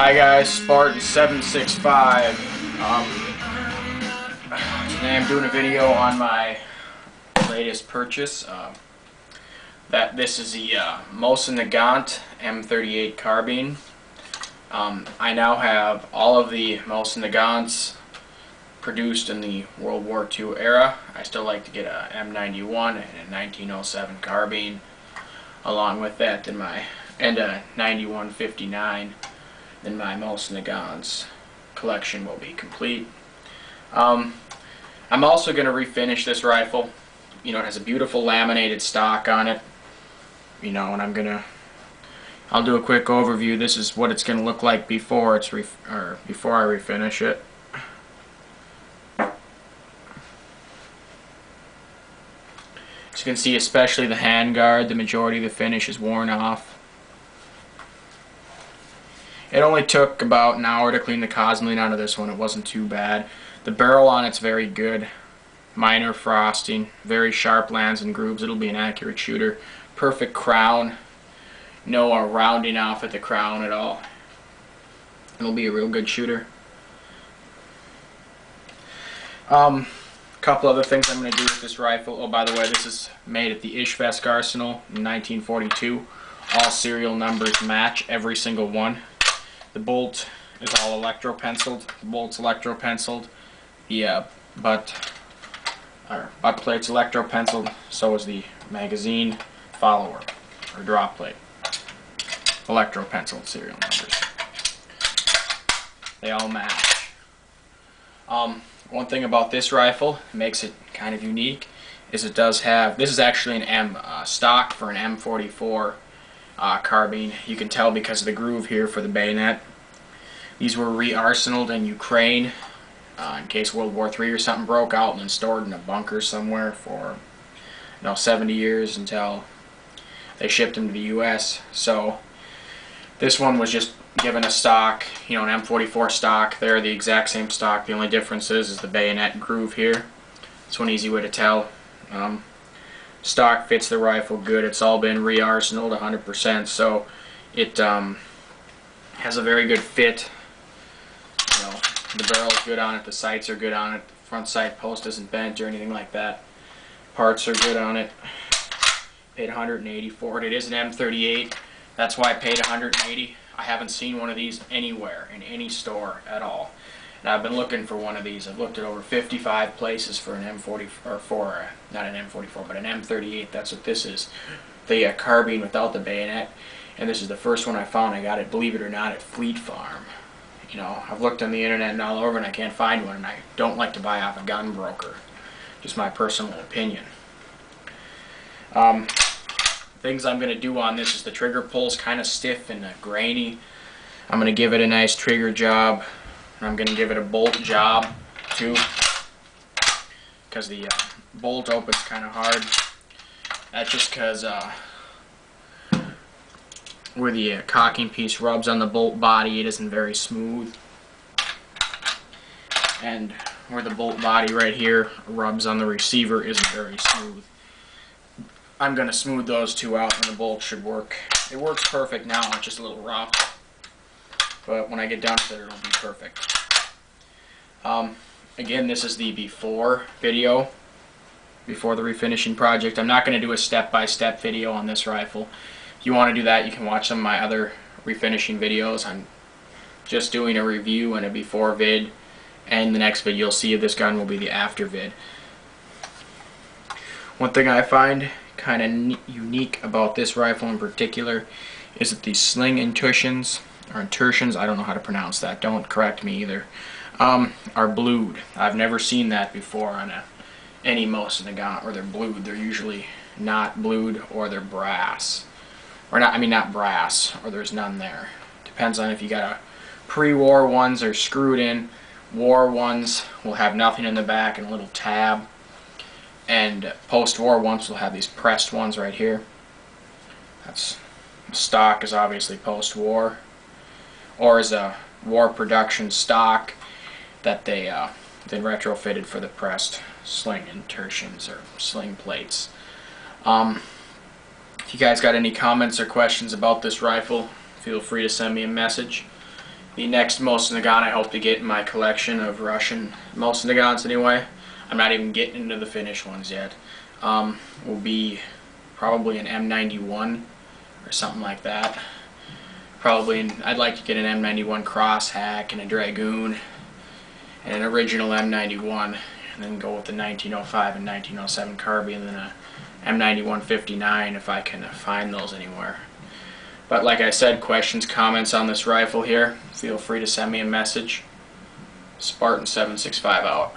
Hi guys, Spartan 765. Today I'm doing a video on my latest purchase. This is the mosin nagant M38 carbine. I now have all of the mosin nagants produced in the World War II era. I still like to get a M91 and a 1907 carbine along with that, and a 9159. Then my mosin nagants collection will be complete. I'm also going to refinish this rifle. You know, it has a beautiful laminated stock on it. You know, and I'll do a quick overview. This is what it's going to look like before I refinish it. As you can see, especially the handguard, the majority of the finish is worn off. It only took about an hour to clean the cosmeline out of this one. It wasn't too bad. The barrel on it's very good. Minor frosting, very sharp lands and grooves. It'll be an accurate shooter. Perfect crown. No rounding off at the crown at all. It'll be a real good shooter. Couple other things I'm going to do with this rifle. Oh, by the way, this is made at the Ishvesk Arsenal in 1942. All serial numbers match, every single one. The bolt is all electro-penciled. The bolt's electro-penciled. The butt plate's electro-penciled. So is the magazine follower or drop plate. Electro-penciled serial numbers. They all match. One thing about this rifle makes it kind of unique is it does have, this is actually an M stock for an M44 carbine. You can tell because of the groove here for the bayonet. These were re-arsenaled in Ukraine in case World War III or something broke out, and then stored in a bunker somewhere for 70 years until they shipped them to the US. So this one was just given a stock, an M44 stock. They're the exact same stock. The only difference is the bayonet groove here. That's one easy way to tell. Stock fits the rifle good. It's all been re-arsenaled 100%, so it has a very good fit. The barrel's good on it, the sights are good on it, the front sight post isn't bent or anything like that. Parts are good on it. Paid $180 for it. It is an M38. That's why I paid $180. I haven't seen one of these anywhere in any store at all. And I've been looking for one of these. I've looked at over 55 places for an not an M44, but an M38. That's what this is. The carbine without the bayonet. And this is the first one I found. I got it, believe it or not, at Fleet Farm. I've looked on the internet and all over and I can't find one, and I don't like to buy off a gun broker. Just my personal opinion. Things I'm going to do on this is the trigger pull's kind of stiff and grainy. I'm going to give it a nice trigger job. I'm going to give it a bolt job too, because the bolt opens kind of hard. That's just because where the cocking piece rubs on the bolt body, it isn't very smooth. And where the bolt body right here rubs on the receiver isn't very smooth. I'm going to smooth those two out and the bolt should work. It works perfect now, it's just a little rough. But when I get done with it, it'll be perfect. Again, this is the before video, before the refinishing project. I'm not going to do a step-by-step video on this rifle. If you want to do that, you can watch some of my other refinishing videos. I'm just doing a review and a before vid, and the next video you'll see of this gun will be the after vid. One thing I find kind of unique about this rifle in particular is that the sling insertions, I don't know how to pronounce that, don't correct me either, are blued. I've never seen that before on any mosin nagant, or they're blued. They're usually not blued, or they're brass. Or not brass, or there's none there. Depends on if you got a pre-war ones or screwed in. War ones will have nothing in the back and a little tab. And post-war ones will have these pressed ones right here. That's stock is obviously post-war, or is a war production stock that they then retrofitted for the pressed sling insertions or sling plates. If you guys got any comments or questions about this rifle, feel free to send me a message. The next mosin nagant I hope to get in my collection of Russian mosin nagants anyway, I'm not even getting into the finished ones yet, will be probably an M91 or something like that. I'd like to get an M91 cross hack and a Dragoon and an original M91, and then go with the 1905 and 1907 carbine, and then a M91 59 if I can find those anywhere. But like I said, questions, comments on this rifle here, feel free to send me a message. Spartan765 out.